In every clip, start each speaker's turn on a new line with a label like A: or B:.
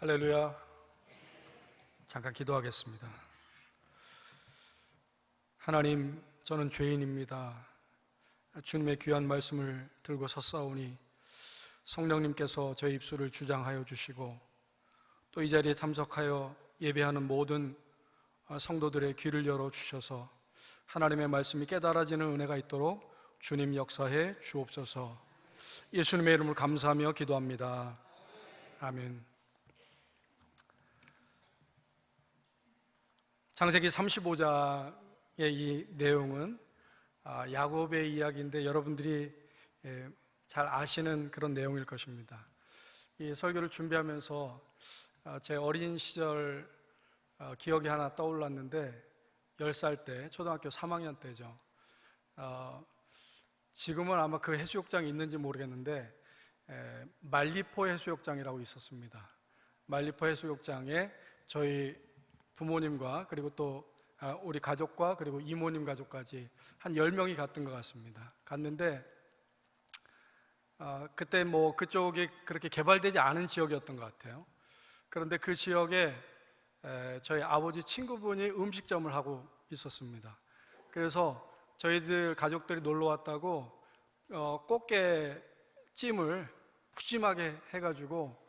A: 할렐루야. 잠깐 기도하겠습니다. 하나님, 저는 죄인입니다. 주님의 귀한 말씀을 들고 섰사오니 성령님께서 저의 입술을 주장하여 주시고 또 이 자리에 참석하여 예배하는 모든 성도들의 귀를 열어주셔서 하나님의 말씀이 깨달아지는 은혜가 있도록 주님 역사해 주옵소서. 예수님의 이름을 감사하며 기도합니다. 아멘. 창세기 35장의 이 내용은 야곱의 이야기인데 여러분들이 잘 아시는 그런 내용일 것입니다. 이 설교를 준비하면서 제 어린 시절 기억이 하나 떠올랐는데 10살 때, 초등학교 3학년 때죠. 지금은 아마 그 해수욕장이 있는지 모르겠는데 말리포 해수욕장이라고 있었습니다. 말리포 해수욕장에 저희 부모님과 그리고 또 우리 가족과 그리고 이모님 가족까지 한 10명이 갔던 것 같습니다. 갔는데 그때 뭐 그쪽이 그렇게 개발되지 않은 지역이었던 것 같아요. 그런데 그 지역에 저희 아버지 친구분이 음식점을 하고 있었습니다. 그래서 저희들 가족들이 놀러 왔다고 꽃게찜을 푸짐하게 해가지고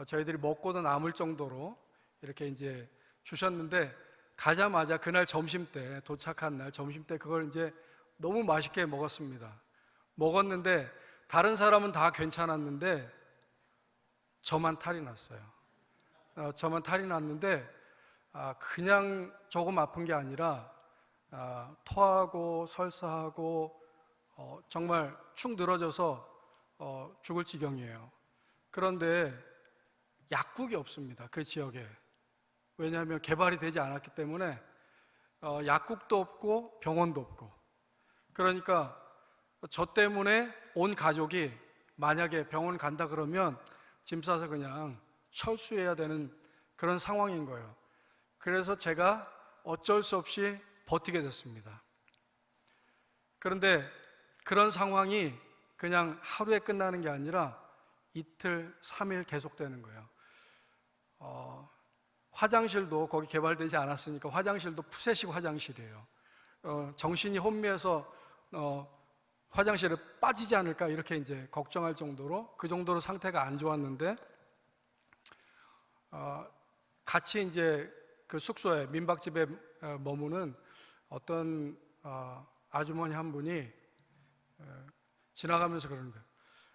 A: 저희들이 먹고도 남을 정도로 이렇게 이제 주셨는데, 가자마자 그날 점심때, 도착한 날 점심때 그걸 이제 너무 맛있게 먹었습니다. 먹었는데 다른 사람은 다 괜찮았는데 저만 탈이 났어요. 저만 탈이 났는데 그냥 조금 아픈 게 아니라 토하고 설사하고 정말 축 늘어져서 죽을 지경이에요. 그런데 약국이 없습니다, 그 지역에. 왜냐하면 개발이 되지 않았기 때문에 약국도 없고 병원도 없고. 그러니까 저 때문에 온 가족이 만약에 병원 간다 그러면 짐 싸서 그냥 철수해야 되는 그런 상황인 거예요. 그래서 제가 어쩔 수 없이 버티게 됐습니다. 그런데 그런 상황이 그냥 하루에 끝나는 게 아니라 이틀, 3일 계속되는 거예요. 화장실도 거기 개발되지 않았으니까 화장실도 푸세식 화장실이에요. 정신이 혼미해서 화장실에 빠지지 않을까 이렇게 이제 걱정할 정도로, 그 정도로 상태가 안 좋았는데 같이 이제 그 숙소에, 민박집에 머무는 어떤 아주머니 한 분이 지나가면서 그러는 거예요.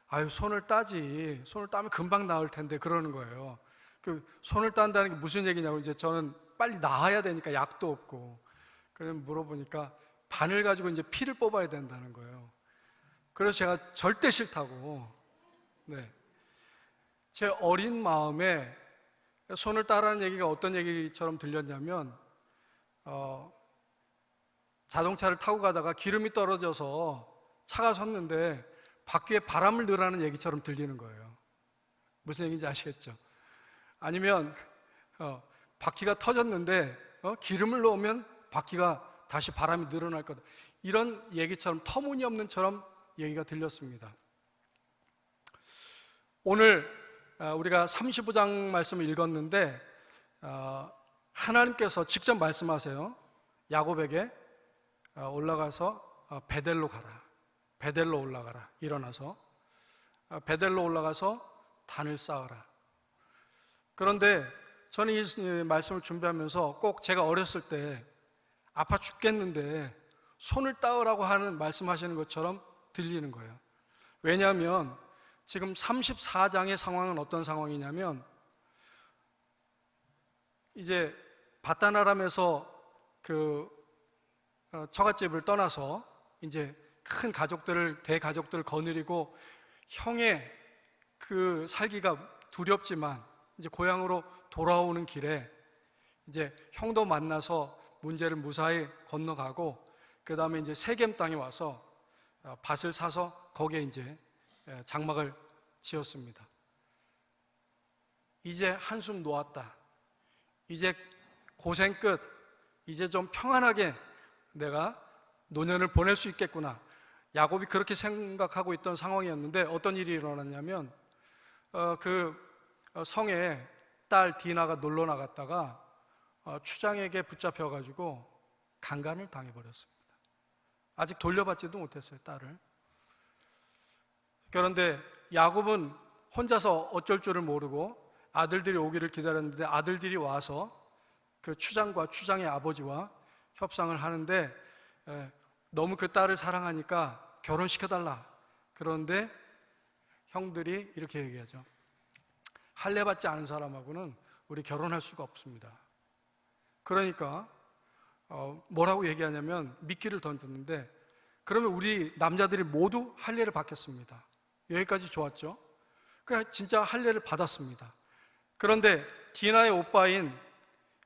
A: 아유, 손을 따지, 손을 따면 금방 나을 텐데, 그러는 거예요. 그 손을 딴다는 게 무슨 얘기냐고, 이제 저는 빨리 나아야 되니까 약도 없고, 그래서 물어보니까 바늘 가지고 이제 피를 뽑아야 된다는 거예요. 그래서 제가 절대 싫다고, 제 어린 마음에 손을 따라는 얘기가 어떤 얘기처럼 들렸냐면, 자동차를 타고 가다가 기름이 떨어져서 차가 섰는데 바퀴에 바람을 넣으라는 얘기처럼 들리는 거예요. 무슨 얘기인지 아시겠죠? 아니면 바퀴가 터졌는데 기름을 넣으면 바퀴가 다시 바람이 늘어날 거다, 이런 얘기처럼, 터무니없는처럼 얘기가 들렸습니다. 오늘 우리가 35장 말씀을 읽었는데 하나님께서 직접 말씀하세요. 야곱에게 올라가서 베델로 가라, 베델로 올라가라, 일어나서 베델로 올라가서 단을 쌓아라. 그런데 저는 이 말씀을 준비하면서 꼭 제가 어렸을 때 아파 죽겠는데 손을 따으라고 하는 말씀하시는 것처럼 들리는 거예요. 왜냐하면 지금 34장의 상황은 어떤 상황이냐면, 이제 밧단-아람에서 그 처갓집을 떠나서 이제 큰 가족들을, 대가족들을 거느리고 형의 그 살기가 두렵지만 이제 고향으로 돌아오는 길에 이제 형도 만나서 문제를 무사히 건너가고, 그 다음에 이제 세겜 땅에 와서 밭을 사서 거기에 이제 장막을 지었습니다. 이제 한숨 놓았다, 이제 고생 끝, 이제 좀 평안하게 내가 노년을 보낼 수 있겠구나, 야곱이 그렇게 생각하고 있던 상황이었는데 어떤 일이 일어났냐면 그 성에 딸 디나가 놀러 나갔다가 추장에게 붙잡혀가지고 강간을 당해버렸습니다. 아직 돌려받지도 못했어요, 딸을. 그런데 야곱은 혼자서 어쩔 줄을 모르고 아들들이 오기를 기다렸는데 아들들이 와서 그 추장과 추장의 아버지와 협상을 하는데 너무 그 딸을 사랑하니까 결혼시켜달라. 그런데 형들이 이렇게 얘기하죠. 할례 받지 않은 사람하고는 우리 결혼할 수가 없습니다. 그러니까 뭐라고 얘기하냐면 미끼를 던졌는데, 그러면 우리 남자들이 모두 할례를 받겠습니다. 여기까지 좋았죠. 그러니까 진짜 할례를 받았습니다. 그런데 디나의 오빠인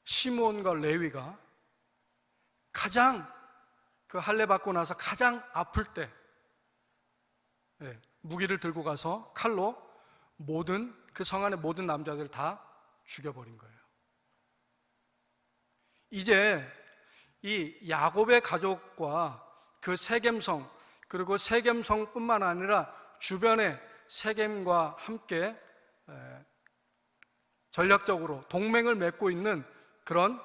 A: 시므온과 레위가 가장 그 할례 받고 나서 가장 아플 때 무기를 들고 가서 칼로 모든 그 성 안의 모든 남자들 다 죽여버린 거예요. 이제 이 야곱의 가족과 그 세겜성, 그리고 세겜성뿐만 아니라 주변의 세겜과 함께 전략적으로 동맹을 맺고 있는 그런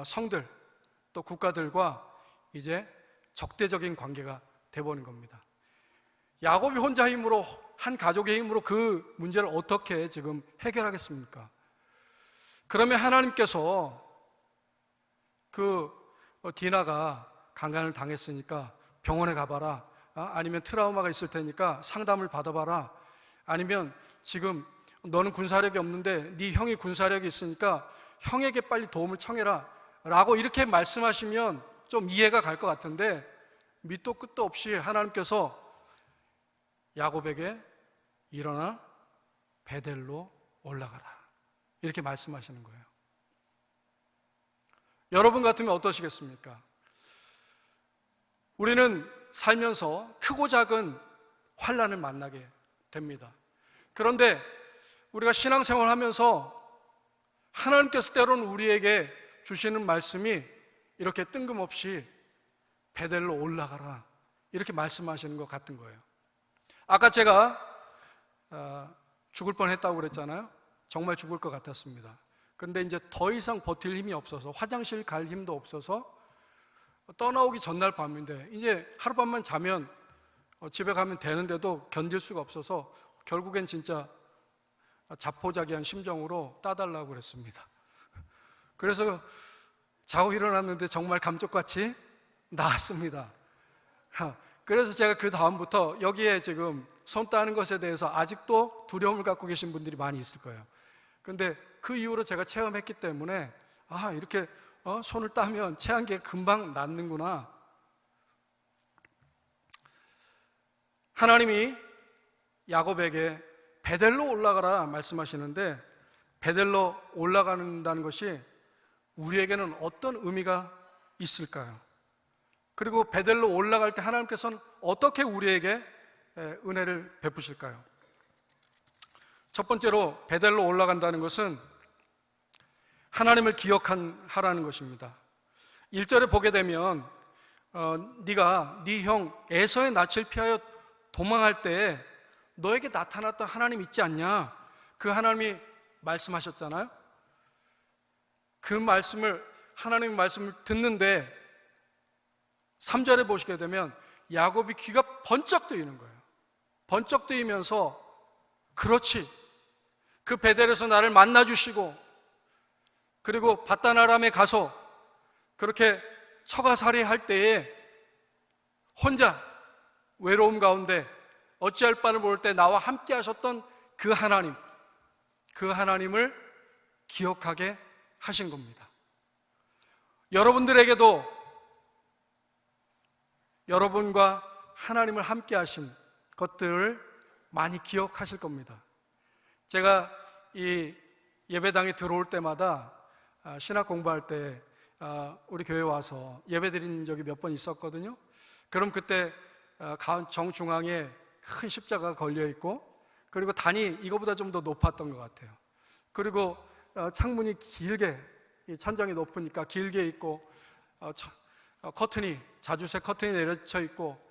A: 성들, 또 국가들과 이제 적대적인 관계가 돼버린 겁니다. 야곱이 혼자 힘으로, 한 가족의 힘으로 그 문제를 어떻게 지금 해결하겠습니까? 그러면 하나님께서 그 디나가 강간을 당했으니까 병원에 가봐라, 아니면 트라우마가 있을 테니까 상담을 받아봐라, 아니면 지금 너는 군사력이 없는데 네 형이 군사력이 있으니까 형에게 빨리 도움을 청해라 라고 이렇게 말씀하시면 좀 이해가 갈 것 같은데, 밑도 끝도 없이 하나님께서 야곱에게 일어나 베델로 올라가라 이렇게 말씀하시는 거예요. 여러분 같으면 어떠시겠습니까? 우리는 살면서 크고 작은 환난을 만나게 됩니다. 그런데 우리가 신앙생활 하면서 하나님께서 때로는 우리에게 주시는 말씀이 이렇게 뜬금없이 베델로 올라가라 이렇게 말씀하시는 것 같은 거예요. 아까 제가 죽을 뻔했다고 그랬잖아요. 정말 죽을 것 같았습니다. 그런데 이제 더 이상 버틸 힘이 없어서, 화장실 갈 힘도 없어서 떠나오기 전날 밤인데 이제 하룻밤만 자면 집에 가면 되는데도 견딜 수가 없어서 결국엔 진짜 자포자기한 심정으로 따달라고 그랬습니다. 그래서 자고 일어났는데 정말 감쪽같이 나았습니다. 그래서 제가 그 다음부터 여기에 지금 손 따는 것에 대해서 아직도 두려움을 갖고 계신 분들이 많이 있을 거예요. 그런데 그 이후로 제가 체험했기 때문에 이렇게 손을 따면 체한 게 금방 낫는구나. 하나님이 야곱에게 베델로 올라가라 말씀하시는데, 베델로 올라간다는 것이 우리에게는 어떤 의미가 있을까요? 그리고 베델로 올라갈 때 하나님께서는 어떻게 우리에게 은혜를 베푸실까요? 첫 번째로 베델로 올라간다는 것은 하나님을 기억하라는 것입니다. 1절에 보게 되면 네가 네 형 에서의 낯을 피하여 도망할 때 너에게 나타났던 하나님 있지 않냐? 그 하나님이 말씀하셨잖아요. 그 말씀을, 하나님의 말씀을 듣는데 3절에 보시게 되면 야곱이 귀가 번쩍 뜨이는 거예요. 번쩍 뜨이면서 그렇지, 그 베델에서 나를 만나주시고 그리고 밧단 아람에 가서 그렇게 처가살이 할 때에 혼자 외로움 가운데 어찌할 바를 모를 때 나와 함께 하셨던 그 하나님, 그 하나님을 기억하게 하신 겁니다. 여러분들에게도 여러분과 하나님을 함께 하신 것들을 많이 기억하실 겁니다. 제가 이 예배당에 들어올 때마다 신학 공부할 때 우리 교회 와서 예배 드린 적이 몇 번 있었거든요. 그럼 그때 정중앙에 큰 십자가가 걸려 있고, 그리고 단이 이거보다 좀 더 높았던 것 같아요. 그리고 창문이 길게, 천장이 높으니까 길게 있고, 커튼이, 자주색 커튼이 내려쳐 있고,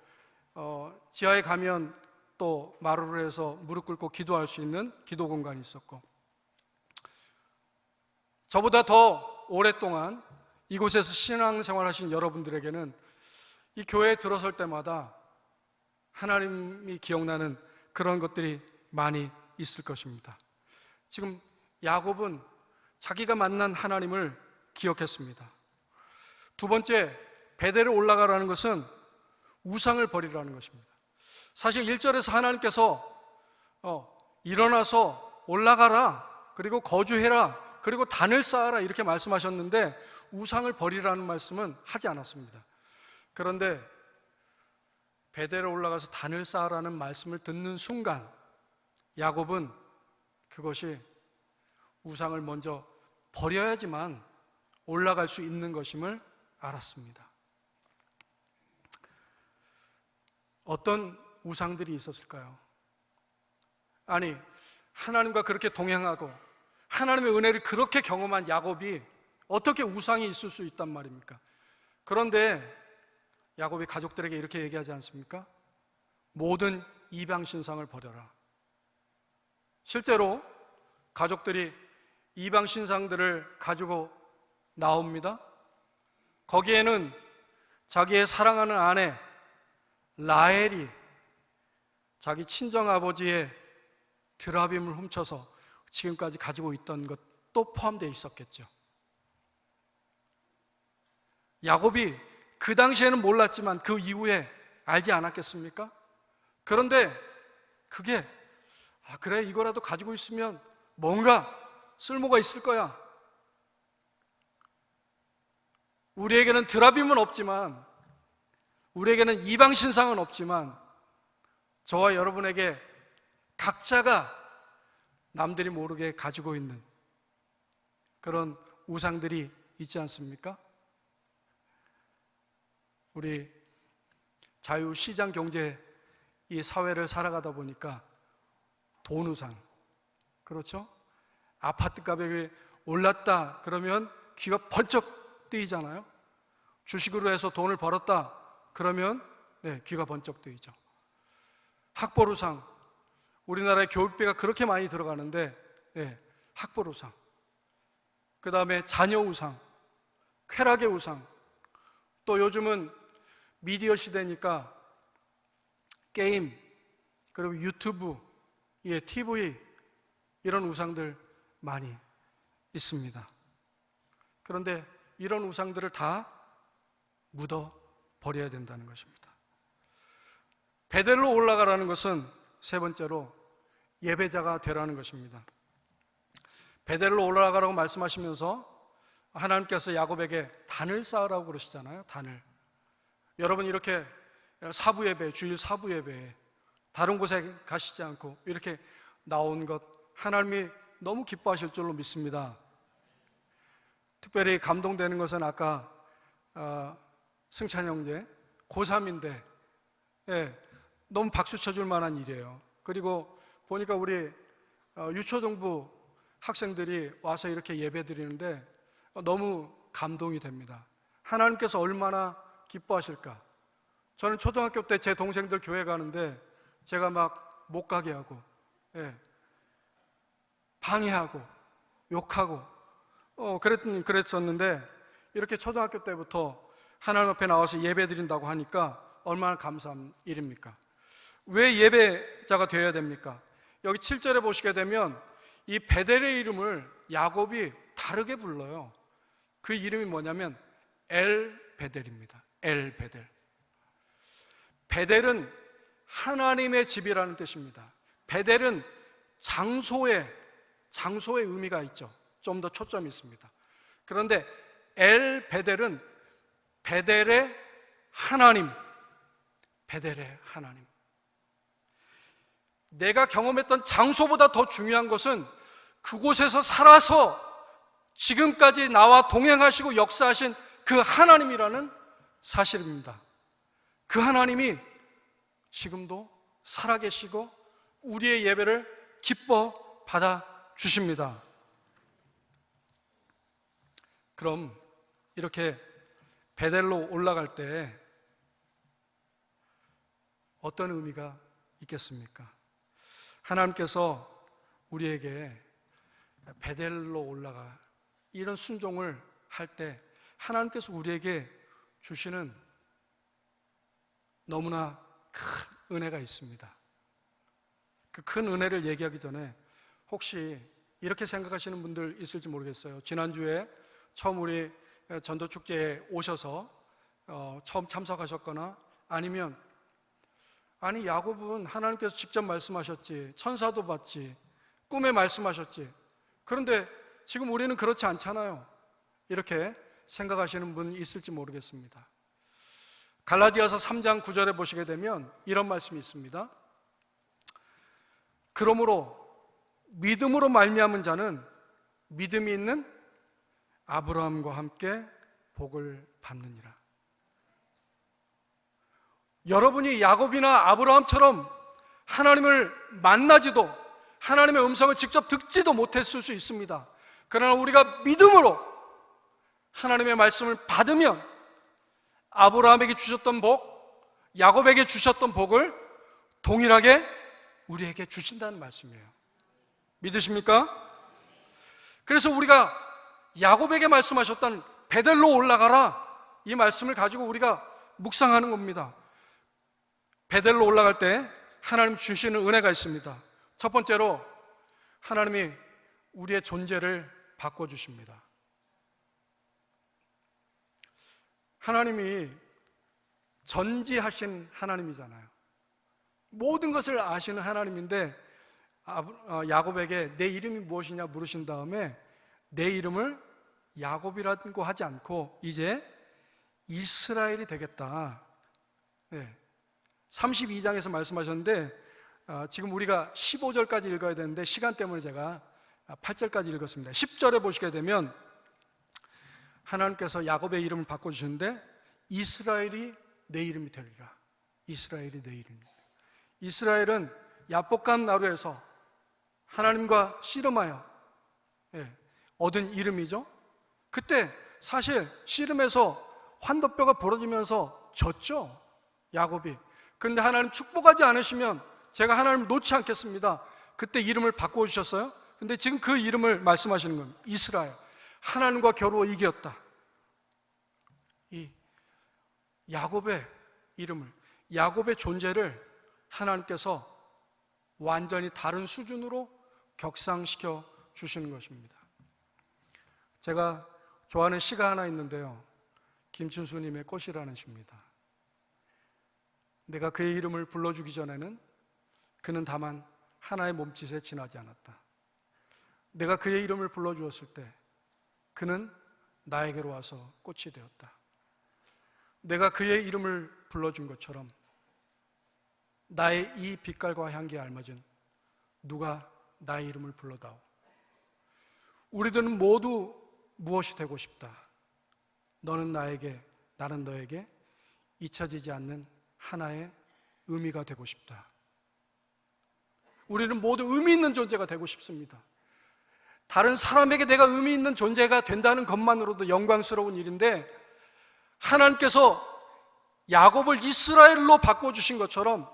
A: 지하에 가면 또 마루를 해서 무릎 꿇고 기도할 수 있는 기도 공간이 있었고, 저보다 더 오랫동안 이곳에서 신앙생활 하신 여러분들에게는 이 교회에 들어설 때마다 하나님이 기억나는 그런 것들이 많이 있을 것입니다. 지금 야곱은 자기가 만난 하나님을 기억했습니다. 두 번째, 베델에 올라가라는 것은 우상을 버리라는 것입니다. 사실 1절에서 하나님께서 일어나서 올라가라, 그리고 거주해라, 그리고 단을 쌓아라 이렇게 말씀하셨는데 우상을 버리라는 말씀은 하지 않았습니다. 그런데 베델에 올라가서 단을 쌓아라는 말씀을 듣는 순간 야곱은 그것이 우상을 먼저 버려야지만 올라갈 수 있는 것임을 알았습니다. 어떤 우상들이 있었을까요? 아니, 하나님과 그렇게 동행하고 하나님의 은혜를 그렇게 경험한 야곱이 어떻게 우상이 있을 수 있단 말입니까? 그런데 야곱이 가족들에게 이렇게 얘기하지 않습니까? 모든 이방 신상을 버려라. 실제로 가족들이 이방 신상들을 가지고 나옵니다. 거기에는 자기의 사랑하는 아내 라헬이 자기 친정아버지의 드라빔을 훔쳐서 지금까지 가지고 있던 것도 포함되어 있었겠죠. 야곱이 그 당시에는 몰랐지만 그 이후에 알지 않았겠습니까? 그런데 그게 그래, 이거라도 가지고 있으면 뭔가 쓸모가 있을 거야. 우리에게는 드라빔은 없지만, 우리에게는 이방 신상은 없지만 저와 여러분에게 각자가 남들이 모르게 가지고 있는 그런 우상들이 있지 않습니까? 우리 자유시장 경제 이 사회를 살아가다 보니까 돈 우상, 그렇죠? 아파트 가격이 올랐다 그러면 귀가 번쩍 뜨이잖아요. 주식으로 해서 돈을 벌었다 그러면 귀가 번쩍 뜨이죠. 학벌우상, 우리나라의 교육비가 그렇게 많이 들어가는데 학벌우상, 그 다음에 자녀우상, 쾌락의 우상, 또 요즘은 미디어 시대니까 게임, 그리고 유튜브, TV 이런 우상들 많이 있습니다. 그런데 이런 우상들을 다 묻어 버려야 된다는 것입니다. 베델로 올라가라는 것은 세 번째로 예배자가 되라는 것입니다. 베델로 올라가라고 말씀하시면서 하나님께서 야곱에게 단을 쌓으라고 그러시잖아요. 단을. 여러분 이렇게 사부 예배, 주일 사부 예배에 다른 곳에 가시지 않고 이렇게 나온 것 하나님이 너무 기뻐하실 줄로 믿습니다. 특별히 감동되는 것은 아까 승찬 형제 고3인데 너무 박수 쳐줄 만한 일이에요. 그리고 보니까 우리 유초등부 학생들이 와서 이렇게 예배 드리는데 너무 감동이 됩니다. 하나님께서 얼마나 기뻐하실까. 저는 초등학교 때 제 동생들 교회 가는데 제가 막 못 가게 하고 방해하고 욕하고 그랬었는데 이렇게 초등학교 때부터 하나님 앞에 나와서 예배 드린다고 하니까 얼마나 감사한 일입니까? 왜 예배자가 되어야 됩니까? 여기 7절에 보시게 되면 이 베델의 이름을 야곱이 다르게 불러요. 그 이름이 뭐냐면 엘 베델입니다. 엘 베델. 베델은 하나님의 집이라는 뜻입니다. 베델은 장소의 의미가 있죠. 좀 더 초점이 있습니다. 그런데 엘 베델은 베델의 하나님, 베델의 하나님. 내가 경험했던 장소보다 더 중요한 것은 그곳에서 살아서 지금까지 나와 동행하시고 역사하신 그 하나님이라는 사실입니다. 그 하나님이 지금도 살아계시고 우리의 예배를 기뻐 받아주십니다. 그럼 이렇게 베델로 올라갈 때 어떤 의미가 있겠습니까? 하나님께서 우리에게 베델로 올라가 이런 순종을 할 때 하나님께서 우리에게 주시는 너무나 큰 은혜가 있습니다. 그 큰 은혜를 얘기하기 전에 혹시 이렇게 생각하시는 분들 있을지 모르겠어요. 지난주에 처음 우리 전도축제에 오셔서 처음 참석하셨거나 아니면 아니 야곱은 하나님께서 직접 말씀하셨지, 천사도 봤지, 꿈에 말씀하셨지, 그런데 지금 우리는 그렇지 않잖아요, 이렇게 생각하시는 분 있을지 모르겠습니다. 갈라디아서 3장 9절에 보시게 되면 이런 말씀이 있습니다. 그러므로 믿음으로 말미암은 자는 믿음이 있는 아브라함과 함께 복을 받느니라. 여러분이 야곱이나 아브라함처럼 하나님을 만나지도 하나님의 음성을 직접 듣지도 못했을 수 있습니다. 그러나 우리가 믿음으로 하나님의 말씀을 받으면 아브라함에게 주셨던 복, 야곱에게 주셨던 복을 동일하게 우리에게 주신다는 말씀이에요. 믿으십니까? 그래서 우리가 야곱에게 말씀하셨던 베델로 올라가라, 이 말씀을 가지고 우리가 묵상하는 겁니다. 베델로 올라갈 때 하나님 주시는 은혜가 있습니다. 첫 번째로 하나님이 우리의 존재를 바꿔주십니다. 하나님이 전지하신 하나님이잖아요. 모든 것을 아시는 하나님인데 야곱에게 내 이름이 무엇이냐 물으신 다음에 내 이름을 야곱이라고 하지 않고 이제 이스라엘이 되겠다. 32장에서 말씀하셨는데 지금 우리가 15절까지 읽어야 되는데 시간 때문에 제가 8절까지 읽었습니다. 10절에 보시게 되면 하나님께서 야곱의 이름을 바꿔주시는데 이스라엘이 내 이름이 되리라. 이스라엘이 내 이름입니다. 이스라엘은 야복강 나루에서 하나님과 씨름하여 얻은 이름이죠. 그때 사실 씨름에서 환도뼈가 부러지면서 졌죠, 야곱이. 그런데 하나님 축복하지 않으시면 제가 하나님을 놓지 않겠습니다. 그때 이름을 바꿔주셨어요. 근데 지금 그 이름을 말씀하시는 겁니다. 이스라엘, 하나님과 겨루어 이겼다. 이 야곱의 이름을, 야곱의 존재를 하나님께서 완전히 다른 수준으로 격상시켜 주시는 것입니다. 제가 좋아하는 시가 하나 있는데요, 김춘수님의 꽃이라는 시입니다. 내가 그의 이름을 불러주기 전에는 그는 다만 하나의 몸짓에 지나지 않았다. 내가 그의 이름을 불러주었을 때 그는 나에게로 와서 꽃이 되었다. 내가 그의 이름을 불러준 것처럼 나의 이 빛깔과 향기에 알맞은 누가 나의 이름을 불러다오. 우리들은 모두 무엇이 되고 싶다. 너는 나에게, 나는 너에게 잊혀지지 않는 하나의 의미가 되고 싶다. 우리는 모두 의미 있는 존재가 되고 싶습니다. 다른 사람에게 내가 의미 있는 존재가 된다는 것만으로도 영광스러운 일인데 하나님께서 야곱을 이스라엘로 바꿔주신 것처럼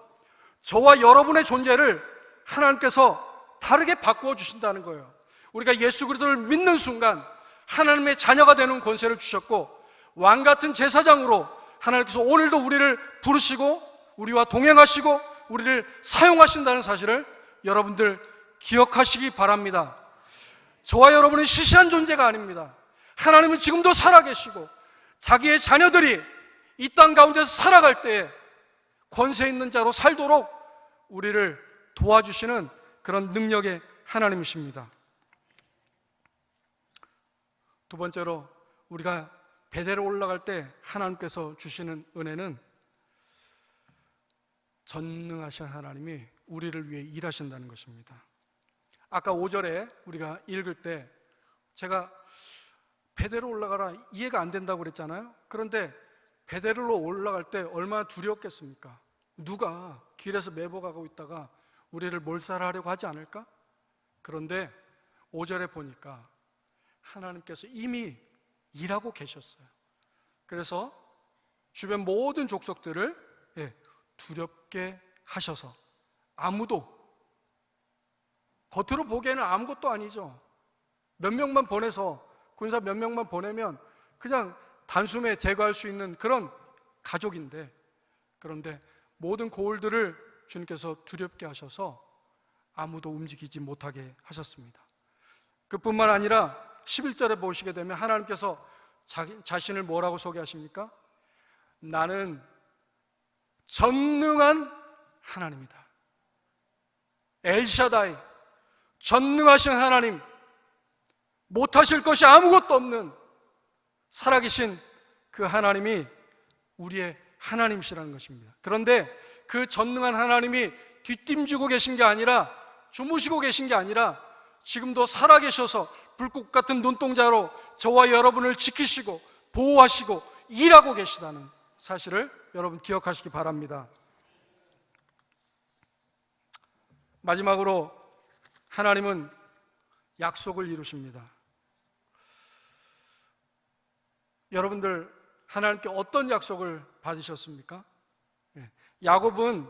A: 저와 여러분의 존재를 하나님께서 다르게 바꾸어 주신다는 거예요. 우리가 예수 그리스도를 믿는 순간 하나님의 자녀가 되는 권세를 주셨고 왕같은 제사장으로 하나님께서 오늘도 우리를 부르시고 우리와 동행하시고 우리를 사용하신다는 사실을 여러분들 기억하시기 바랍니다. 저와 여러분은 시시한 존재가 아닙니다. 하나님은 지금도 살아계시고 자기의 자녀들이 이 땅 가운데서 살아갈 때에 권세 있는 자로 살도록 우리를 도와주시는 그런 능력의 하나님이십니다. 두 번째로 우리가 베델에 올라갈 때 하나님께서 주시는 은혜는 전능하신 하나님이 우리를 위해 일하신다는 것입니다. 아까 5절에 우리가 읽을 때 제가 베델에 올라가라 이해가 안 된다고 그랬잖아요. 그런데 베델로 올라갈 때 얼마나 두려웠겠습니까? 누가 길에서 매복하고 있다가 우리를 몰살하려고 하지 않을까? 그런데 5절에 보니까 하나님께서 이미 일하고 계셨어요. 그래서 주변 모든 족속들을 두렵게 하셔서 아무도, 겉으로 보기에는 아무것도 아니죠. 몇 명만 보내서 군사 몇 명만 보내면 그냥 단숨에 제거할 수 있는 그런 가족인데, 그런데 모든 고을들을 주님께서 두렵게 하셔서 아무도 움직이지 못하게 하셨습니다. 그뿐만 아니라 11절에 보시게 되면 하나님께서 자신을 뭐라고 소개하십니까? 나는 전능한 하나님이다. 엘샤다이, 전능하신 하나님, 못하실 것이 아무것도 없는 살아계신 그 하나님이 우리의 하나님이시라는 것입니다. 그런데 그 전능한 하나님이 뒷짐지고 계신 게 아니라, 주무시고 계신 게 아니라 지금도 살아계셔서 불꽃 같은 눈동자로 저와 여러분을 지키시고 보호하시고 일하고 계시다는 사실을 여러분 기억하시기 바랍니다. 마지막으로 하나님은 약속을 이루십니다. 여러분들 하나님께 어떤 약속을 받으셨습니까? 야곱은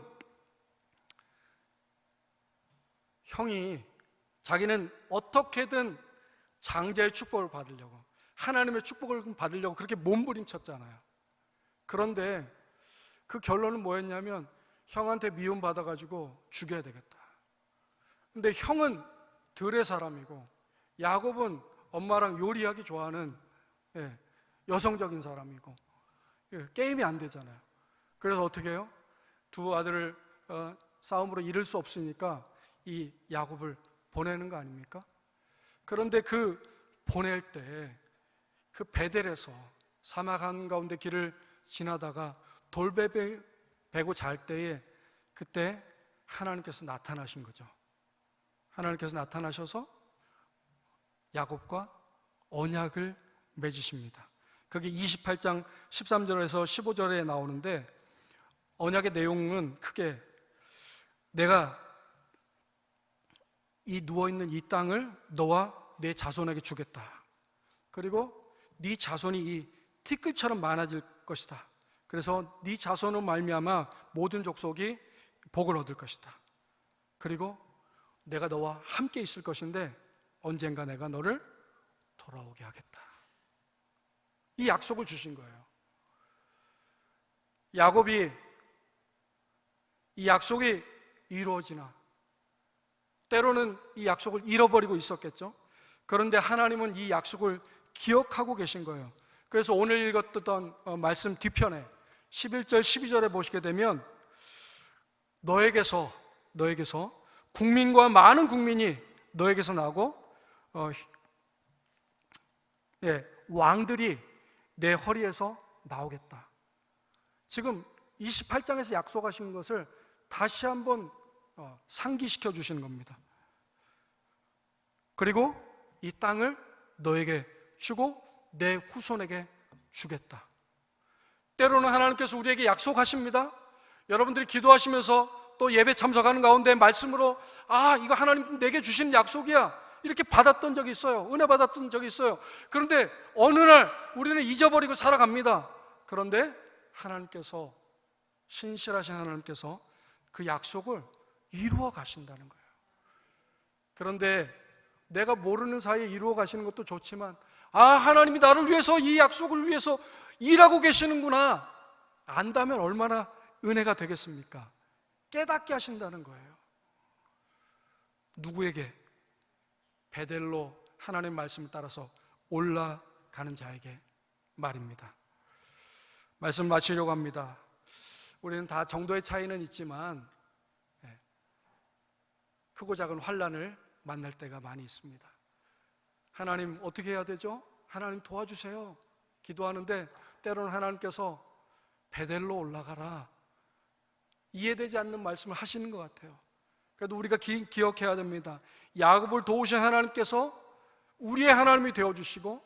A: 형이 자기는 어떻게든 장자의 축복을 받으려고, 하나님의 축복을 받으려고 그렇게 몸부림쳤잖아요. 그런데 그 결론은 뭐였냐면 형한테 미움받아가지고 죽여야 되겠다. 근데 형은 들의 사람이고 야곱은 엄마랑 요리하기 좋아하는 여성적인 사람이고 게임이 안 되잖아요. 그래서 어떻게 해요? 두 아들을 싸움으로 이룰 수 없으니까 이 야곱을 보내는 거 아닙니까? 그런데 그 보낼 때 그 베델에서 사막 한가운데 길을 지나다가 돌베개 베고 잘 때에 그때 하나님께서 나타나신 거죠. 하나님께서 나타나셔서 야곱과 언약을 맺으십니다. 그게 28장 13절에서 15절에 나오는데, 언약의 내용은 크게 내가 이 누워있는 이 땅을 너와 내 자손에게 주겠다. 그리고 네 자손이 이 티끌처럼 많아질 것이다. 그래서 네 자손으로 말미암아 모든 족속이 복을 얻을 것이다. 그리고 내가 너와 함께 있을 것인데 언젠가 내가 너를 돌아오게 하겠다. 이 약속을 주신 거예요. 야곱이 이 약속이 이루어지나, 때로는 이 약속을 잃어버리고 있었겠죠. 그런데 하나님은 이 약속을 기억하고 계신 거예요. 그래서 오늘 읽었던 말씀 뒤편에 11절 12절에 보시게 되면 너에게서 국민과 많은 국민이 너에게서 나고 왕들이 내 허리에서 나오겠다. 지금 28장에서 약속하신 것을 다시 한번 상기시켜 주시는 겁니다. 그리고 이 땅을 너에게 주고 내 후손에게 주겠다. 때로는 하나님께서 우리에게 약속하십니다. 여러분들이 기도하시면서 또 예배 참석하는 가운데 말씀으로 이거 하나님 내게 주신 약속이야, 이렇게 받았던 적이 있어요. 은혜 받았던 적이 있어요. 그런데 어느 날 우리는 잊어버리고 살아갑니다. 그런데 하나님께서, 신실하신 하나님께서 그 약속을 이루어 가신다는 거예요. 그런데 내가 모르는 사이에 이루어 가시는 것도 좋지만 하나님이 나를 위해서 이 약속을 위해서 일하고 계시는구나 안다면 얼마나 은혜가 되겠습니까? 깨닫게 하신다는 거예요. 누구에게? 베델로 하나님의 말씀을 따라서 올라가는 자에게 말입니다. 말씀 마치려고 합니다. 우리는 다 정도의 차이는 있지만 크고 작은 환난을 만날 때가 많이 있습니다. 하나님 어떻게 해야 되죠? 하나님 도와주세요. 기도하는데 때로는 하나님께서 베델로 올라가라, 이해되지 않는 말씀을 하시는 것 같아요. 그래도 우리가 기억해야 됩니다. 야곱을 도우신 하나님께서 우리의 하나님이 되어주시고,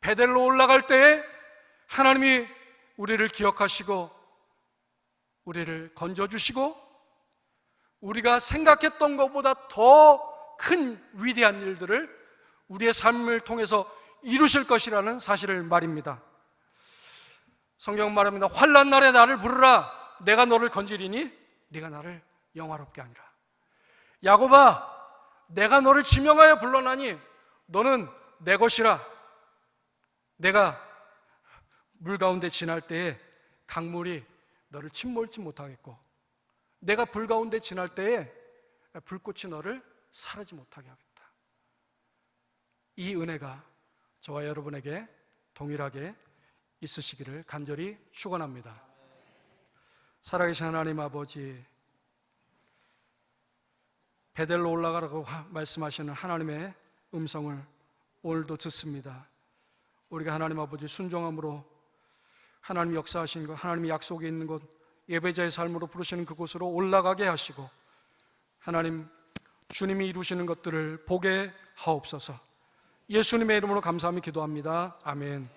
A: 베델로 올라갈 때에 하나님이 우리를 기억하시고 우리를 건져주시고, 우리가 생각했던 것보다 더 큰 위대한 일들을 우리의 삶을 통해서 이루실 것이라는 사실을 말입니다. 성경 말합니다. 환난 날에 나를 부르라, 내가 너를 건지리니 네가 나를 영화롭게 하니라. 야곱아, 내가 너를 지명하여 불러나니 너는 내 것이라. 내가 물 가운데 지날 때에 강물이 너를 침몰치 못하겠고, 내가 불 가운데 지날 때에 불꽃이 너를 사르지 못하게 하겠다. 이 은혜가 저와 여러분에게 동일하게 있으시기를 간절히 축원합니다. 살아계신 하나님 아버지, 베델로 올라가라고 말씀하시는 하나님의 음성을 오늘도 듣습니다. 우리가 하나님 아버지 순종함으로 하나님 역사하신 것, 하나님의 약속에 있는 것, 예배자의 삶으로 부르시는 그곳으로 올라가게 하시고, 하나님 주님이 이루시는 것들을 보게 하옵소서. 예수님의 이름으로 감사하며 기도합니다. 아멘.